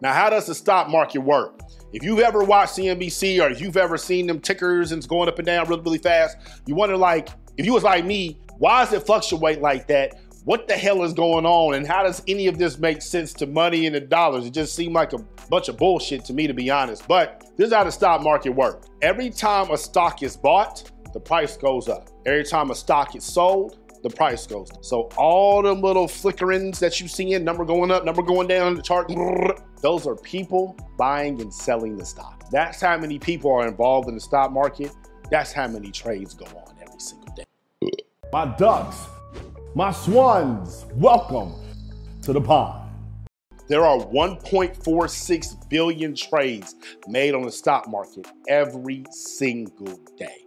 Now, how does the stock market work? If you've ever watched CNBC or if you've ever seen them tickers and it's going up and down really, really fast, you wonder, like, if you was like me, why does it fluctuate like that? What the hell is going on? And how does any of this make sense to money and the dollars? It just seemed like a bunch of bullshit to me, to be honest. But this is how the stock market works. Every time a stock is bought, the price goes up. Every time a stock is sold, the price goes up. So all the little flickerings that you see in, number going up, number going down the chart, those are people buying and selling the stock. That's how many people are involved in the stock market. That's how many trades go on every single day. My ducks, my swans, welcome to the pond. There are 1.46 billion trades made on the stock market every single day.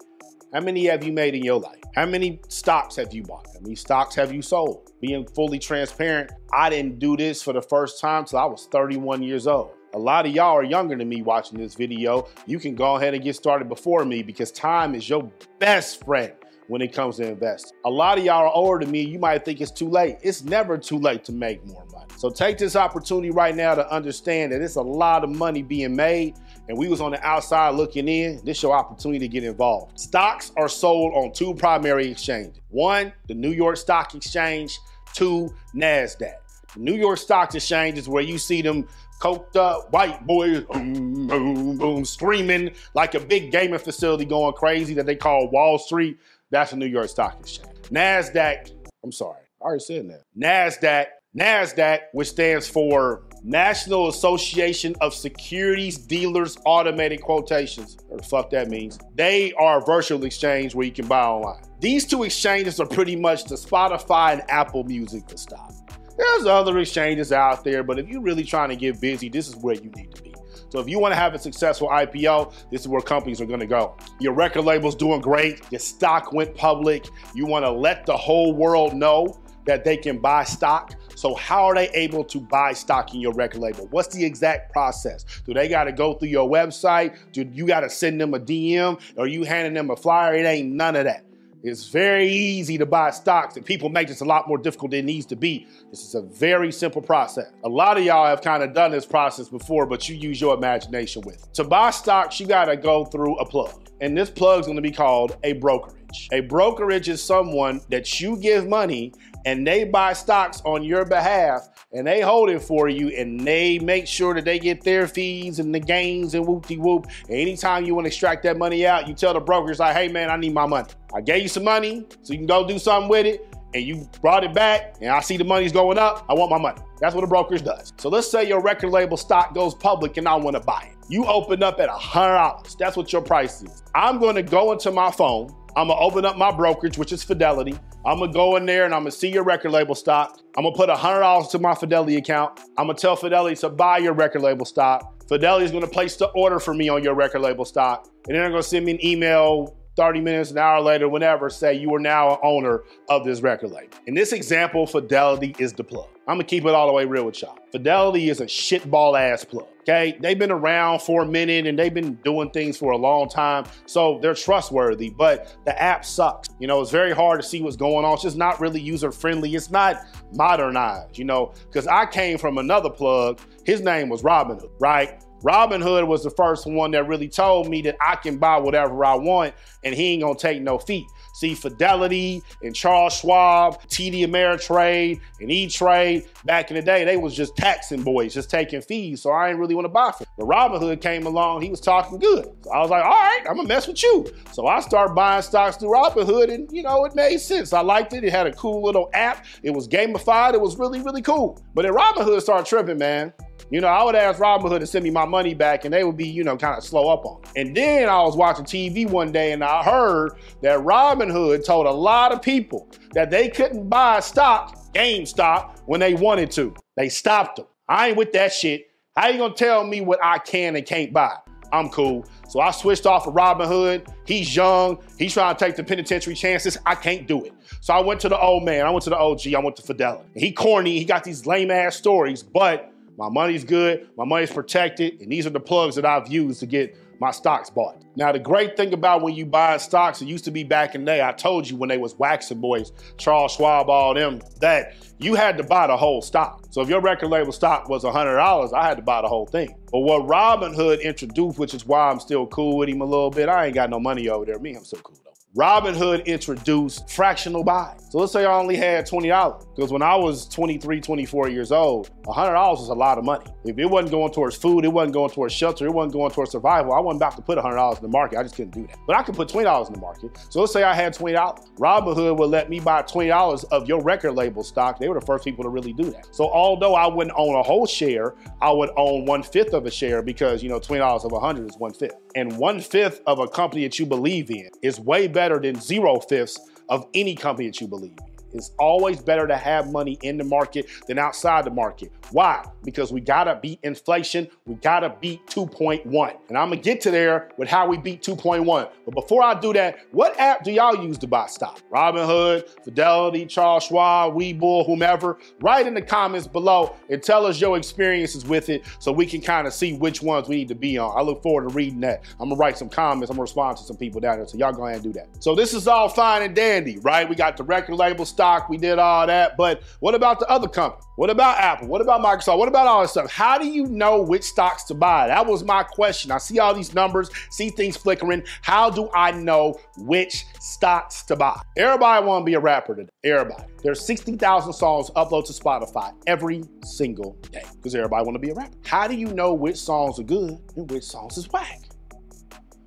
How many have you made in your life? How many stocks have you bought? How many stocks have you sold? Being fully transparent, I didn't do this for the first time till I was 31 years old. A lot of y'all are younger than me watching this video. You can go ahead and get started before me because time is your best friend when it comes to investing. A lot of y'all are older than me. You might think it's too late. It's never too late to make more money. So take this opportunity right now to understand that it's a lot of money being made and we was on the outside looking in. This is your opportunity to get involved. Stocks are sold on two primary exchanges. One, the New York Stock Exchange. Two, NASDAQ. The New York Stock Exchange is where you see them coked up white boys boom, boom, boom, screaming like a big gaming facility going crazy that they call Wall Street. That's the New York Stock Exchange. NASDAQ, I'm sorry, I already said that. NASDAQ, which stands for National Association of Securities Dealers Automated Quotations. What the fuck that means. They are a virtual exchange where you can buy online. These two exchanges are pretty much the Spotify and Apple Music for stocks. There's other exchanges out there, but if you're really trying to get busy, this is where you need to be. So if you want to have a successful IPO, this is where companies are going to go. Your record label's doing great. Your stock went public. You want to let the whole world know that they can buy stock. So how are they able to buy stock in your record label? What's the exact process? Do they got to go through your website? Do you got to send them a DM? Or are you handing them a flyer? It ain't none of that. It's very easy to buy stocks and people make this a lot more difficult than it needs to be. This is a very simple process. A lot of y'all have kind of done this process before, but you use your imagination with it. To buy stocks, you got to go through a plug. And this plug is going to be called a brokerage. A brokerage is someone that you give money and they buy stocks on your behalf and they hold it for you and they make sure that they get their fees and the gains and whoop-de-whoop. And anytime you want to extract that money out, you tell the brokers like, hey man, I need my money. I gave you some money so you can go do something with it and you brought it back and I see the money's going up, I want my money. That's what a brokerage does. So let's say your record label stock goes public and I want to buy it. You open up at $100. That's what your price is. I'm going to go into my phone. I'm going to open up my brokerage, which is Fidelity. I'm going to go in there and I'm going to see your record label stock. I'm going to put $100 to my Fidelity account. I'm going to tell Fidelity to buy your record label stock. Fidelity is going to place the order for me on your record label stock. And then they're going to send me an email 30 minutes, an hour later, whenever, say you are now an owner of this record label. In this example, Fidelity is the plug. I'm gonna keep it all the way real with y'all. Fidelity is a shitball ass plug, okay? They've been around for a minute and they've been doing things for a long time, so they're trustworthy, but the app sucks. You know, it's very hard to see what's going on. It's just not really user-friendly. It's not modernized, you know, because I came from another plug. His name was Robinhood, right? Robinhood was the first one that really told me that I can buy whatever I want and he ain't gonna take no fee. See, Fidelity and Charles Schwab, TD Ameritrade and E-Trade, back in the day, they was just taxing boys, just taking fees. So I ain't really want to buy from. But Robinhood came along, he was talking good. So I was like, all right, I'm gonna mess with you. So I started buying stocks through Robinhood and you know, it made sense. I liked it. It had a cool little app. It was gamified. It was really, really cool. But then Robinhood started tripping, man. You know, I would ask Robinhood to send me my money back and they would be, you know, kind of slow up on it. And then I was watching TV one day and I heard that Robinhood told a lot of people that they couldn't buy stock, GameStop, when they wanted to. They stopped them. I ain't with that shit. How you gonna tell me what I can and can't buy? I'm cool. So I switched off of Robinhood. He's young. He's trying to take the penitentiary chances. I can't do it. So I went to the old man. I went to the OG. I went to Fidelity. He corny. He got these lame ass stories, but my money's good, my money's protected, and these are the plugs that I've used to get my stocks bought. Now, the great thing about when you buy stocks, it used to be back in the day, I told you when they was waxing boys, Charles Schwab, all them, that you had to buy the whole stock. So if your record label stock was $100, I had to buy the whole thing. But what Robinhood introduced, which is why I'm still cool with him a little bit, I ain't got no money over there. Me, I'm so cool though. Robinhood introduced fractional buy. So let's say I only had $20, because when I was 23, 24 years old, $100 was a lot of money. If it wasn't going towards food, it wasn't going towards shelter, it wasn't going towards survival, I wasn't about to put $100 in the market. I just couldn't do that. But I could put $20 in the market. So let's say I had $20. Robinhood would let me buy $20 of your record label stock. They were the first people to really do that. So although I wouldn't own a whole share, I would own 1/5 of a share, because, you know, $20 of 100 is 1/5. And 1/5 of a company that you believe in is way better than 0/5 of any company that you believe in. It's always better to have money in the market than outside the market. Why? Because we gotta beat inflation, we gotta beat 2.1. And I'm gonna get to there with how we beat 2.1. But before I do that, what app do y'all use to buy stock? Robinhood, Fidelity, Charles Schwab, Webull, whomever. Write in the comments below and tell us your experiences with it so we can kind of see which ones we need to be on. I look forward to reading that. I'm gonna write some comments, I'm gonna respond to some people down there, so y'all go ahead and do that. So this is all fine and dandy, right? We got the record label stock, we did all that, but what about the other company? What about Apple? What about Microsoft? What about all this stuff? How do you know which stocks to buy? That was my question. I see all these numbers, see things flickering. How do I know which stocks to buy? Everybody want to be a rapper today. Everybody. There's 60,000 songs uploaded to Spotify every single day because everybody want to be a rapper. How do you know which songs are good and which songs is whack?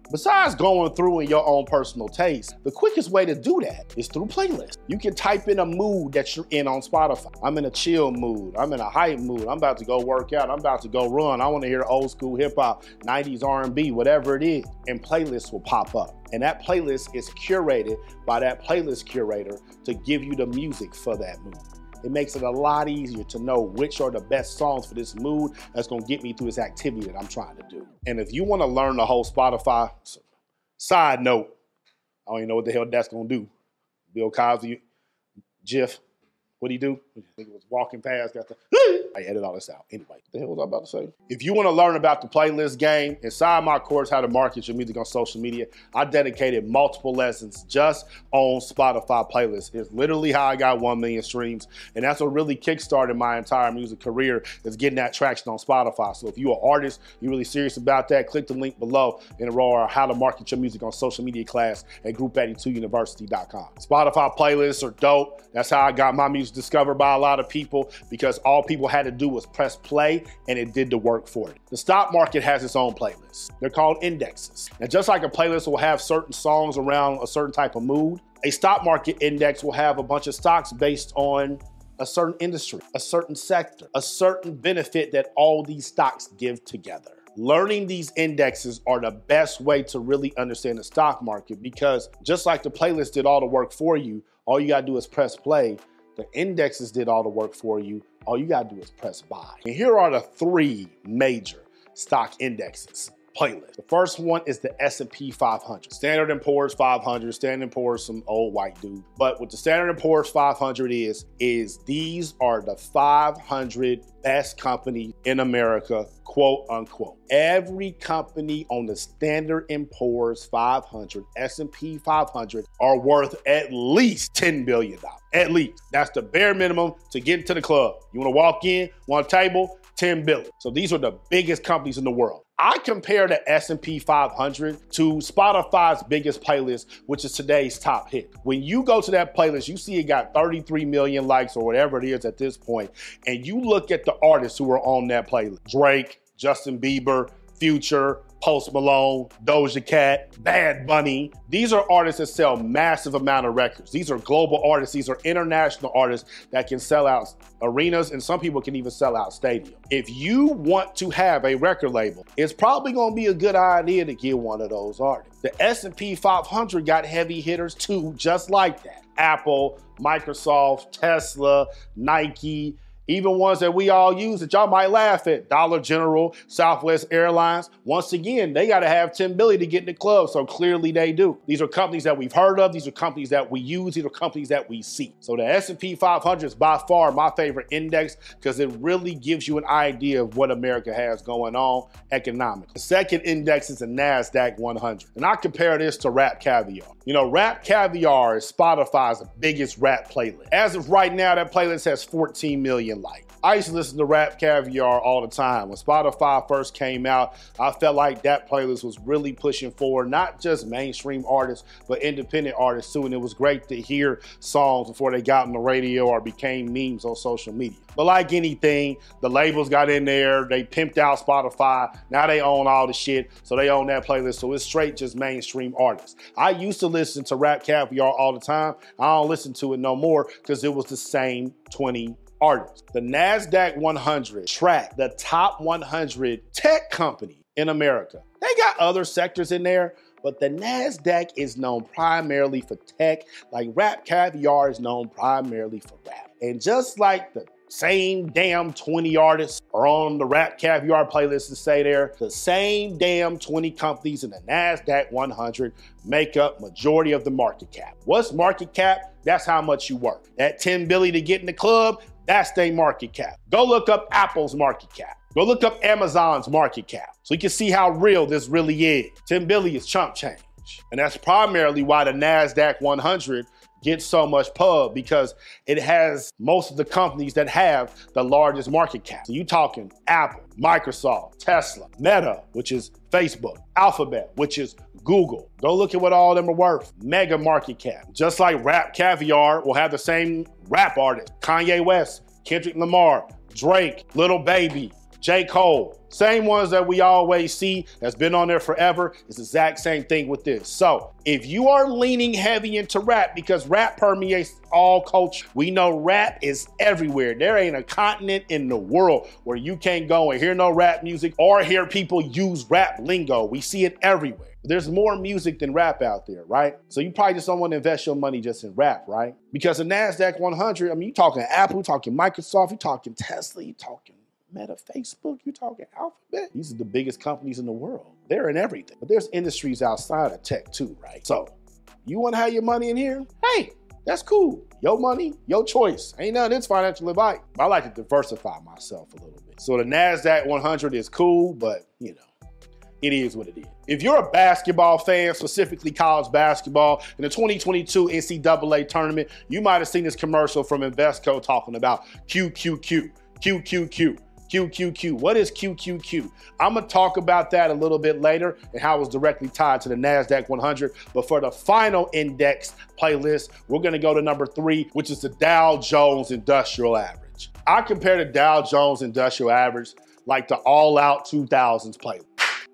Besides going through in your own personal taste, the quickest way to do that is through playlists. You can type in a mood that you're in on Spotify. I'm in a chill mood. I'm in a hype mood. I'm about to go work out. I'm about to go run. I want to hear old school hip hop, 90s R&B, whatever it is. And playlists will pop up. And that playlist is curated by that playlist curator to give you the music for that mood. It makes it a lot easier to know which are the best songs for this mood that's gonna get me through this activity that I'm trying to do. And if you wanna learn the whole Spotify, side note, I don't even know what the hell that's gonna do. Bill Cosby, GIF, what'd he do? I think it was walking past, got the, I edit all this out. Anyway, what the hell was I about to say? If you wanna learn about the playlist game, inside my course, How to Market Your Music on Social Media, I dedicated multiple lessons just on Spotify playlists. It's literally how I got 1 million streams. And that's what really kickstarted my entire music career, is getting that traction on Spotify. So if you're an artist, you're really serious about that, click the link below and enroll our How to Market Your Music on Social Media class at group82university.com. Spotify playlists are dope. That's how I got my music discovered by a lot of people, because all people had to do was press play and it did the work for it. The stock market has its own playlists. They're called indexes. And just like a playlist will have certain songs around a certain type of mood, a stock market index will have a bunch of stocks based on a certain industry, a certain sector, a certain benefit that all these stocks give together. Learning these indexes are the best way to really understand the stock market, because just like the playlist did all the work for you, all you gotta do is press play. The indexes did all the work for you. All you gotta do is press buy. And here are the 3 major stock indexes playlist. The first one is the S&P 500. Standard & Poor's 500. Standard & Poor's some old white dude. But what the Standard & Poor's 500 is these are the 500 best companies in America, quote unquote. Every company on the Standard & Poor's 500, S&P 500, are worth at least $10 billion. At least. That's the bare minimum to get into the club. You wanna walk in, want a table, $10 billion. So these are the biggest companies in the world. I compare the S&P 500 to Spotify's biggest playlist, which is today's top hit. When you go to that playlist, you see it got 33 million likes or whatever it is at this point, and you look at the artists who are on that playlist. Drake, Justin Bieber, Future, Post Malone, Doja Cat, Bad Bunny. These are artists that sell massive amount of records. These are global artists. These are international artists that can sell out arenas, and some people can even sell out stadiums. If you want to have a record label, it's probably gonna be a good idea to get one of those artists. The S&P 500 got heavy hitters too, just like that. Apple, Microsoft, Tesla, Nike, Even ones that we all use that y'all might laugh at. Dollar General, Southwest Airlines. Once again, they got to have 10 billion to get in the club, so clearly they do. These are companies that we've heard of. These are companies that we use. These are companies that we see. So the S&P 500 is by far my favorite index because it really gives you an idea of what America has going on economically. The second index is the NASDAQ 100. And I compare this to Rap Caviar. You know, Rap Caviar is Spotify's biggest rap playlist. As of right now, that playlist has 14 million likes. I used to listen to Rap Caviar all the time. When Spotify first came out, I felt like that playlist was really pushing forward, not just mainstream artists, but independent artists too. And it was great to hear songs before they got on the radio or became memes on social media. But like anything, the labels got in there, they pimped out Spotify, now they own all the shit, so they own that playlist, so it's straight just mainstream artists. I used to listen to Rap Caviar all the time. I don't listen to it no more because it was the same 20 artists. The NASDAQ 100 track the top 100 tech company in America. They got other sectors in there, but the NASDAQ is known primarily for tech, like Rap Caviar is known primarily for rap. And just like the same damn 20 artists are on the Rap Caviar playlist to say there, the same damn 20 companies in the NASDAQ 100 make up majority of the market cap. What's market cap? That's how much you work. That 10 billion to get in the club, that's their market cap. Go look up Apple's market cap. Go look up Amazon's market cap so you can see how real this really is. 10 billion is chump change. And that's primarily why the NASDAQ 100 gets so much pub, because it has most of the companies that have the largest market cap. So you talking Apple, Microsoft, Tesla, Meta, which is Facebook, Alphabet, which is Google. Go look at what all of them are worth. Mega market cap. Just like Rap Caviar will have the same rap artists. Kanye West, Kendrick Lamar, Drake, Lil Baby, J. Cole. Same ones that we always see that's been on there forever. It's the exact same thing with this. So if you are leaning heavy into rap, because rap permeates all culture, we know rap is everywhere. There ain't a continent in the world where you can't go and hear no rap music or hear people use rap lingo. We see it everywhere. There's more music than rap out there, right? So you probably just don't want to invest your money just in rap, right? Because the NASDAQ 100, I mean, you're talking Apple, you're talking Microsoft, you're talking Tesla, you're talking Meta, Facebook, you're talking Alphabet. These are the biggest companies in the world. They're in everything. But there's industries outside of tech too, right? So you want to have your money in here? Hey, that's cool. Your money, your choice. Ain't none of this financial advice. I like to diversify myself a little bit. So the NASDAQ 100 is cool, but you know, it is what it is. If you're a basketball fan, specifically college basketball, in the 2022 NCAA tournament, you might have seen this commercial from Invesco talking about QQQ, QQQ. QQQ. What is QQQ? I'm going to talk about that a little bit later and how it's directly tied to the NASDAQ 100. But for the final index playlist, we're going to go to number 3, which is the Dow Jones Industrial Average. I compare the Dow Jones Industrial Average like the All Out 2000s playlist.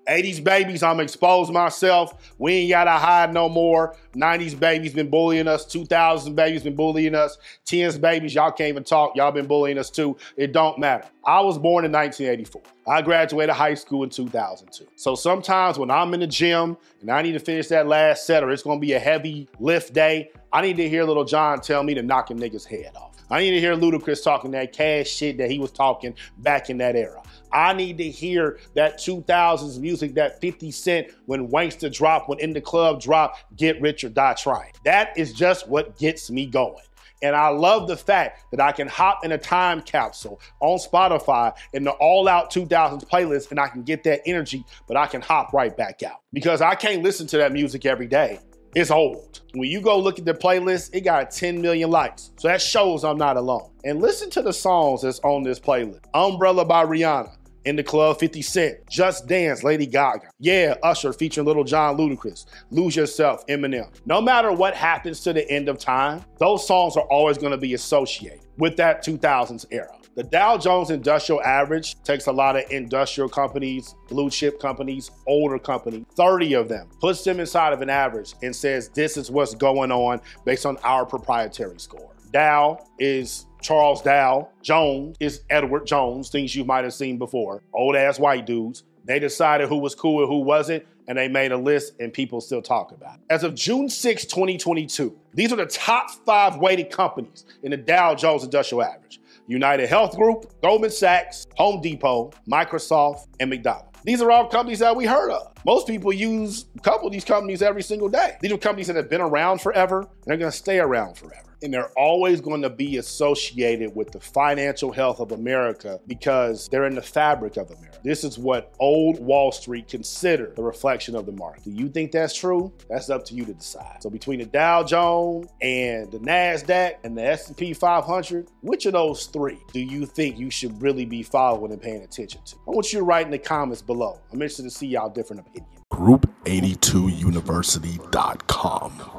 80s babies, I'm expose myself. We ain't gotta hide no more. 90s babies been bullying us. 2000s babies been bullying us. 10s babies, y'all can't even talk. Y'all been bullying us too. It don't matter. I was born in 1984. I graduated high school in 2002. So sometimes when I'm in the gym and I need to finish that last set or it's gonna be a heavy lift day, I need to hear Lil Jon tell me to knock a nigga's head off. I need to hear Ludacris talking that cash shit that he was talking back in that era. I need to hear that 2000s music, that 50 Cent, when Wanksta drop, when In the Club drop, Get Rich or Die Trying. That is just what gets me going. And I love the fact that I can hop in a time capsule on Spotify in the All Out 2000s playlist and I can get that energy, but I can hop right back out. Because I can't listen to that music every day. It's old. When you go look at the playlist, it got 10 million likes. So that shows I'm not alone. And listen to the songs that's on this playlist. Umbrella by Rihanna. In the Club, 50 Cent. Just Dance, Lady Gaga. Yeah, Usher featuring Lil Jon, Ludacris. Lose Yourself, Eminem. No matter what happens to the end of time, those songs are always gonna be associated with that 2000s era. The Dow Jones Industrial Average takes a lot of industrial companies, blue chip companies, older companies, 30 of them, puts them inside of an average and says, this is what's going on based on our proprietary score. Dow is Charles Dow. Jones is Edward Jones, things you might have seen before. Old ass white dudes. They decided who was cool and who wasn't, and they made a list and people still talk about it. As of June 6, 2022, these are the top 5 weighted companies in the Dow Jones Industrial Average. United Health Group, Goldman Sachs, Home Depot, Microsoft, and McDonald's. These are all companies that we heard of. Most people use a couple of these companies every single day. These are companies that have been around forever, and they're gonna stay around forever. And they're always going to be associated with the financial health of America because they're in the fabric of America. This is what old Wall Street considered the reflection of the market. Do you think that's true? That's up to you to decide. So between the Dow Jones and the NASDAQ and the S&P 500, which of those three do you think you should really be following and paying attention to? I want you to write in the comments below. I'm interested to see y'all different opinions. Group82University.com.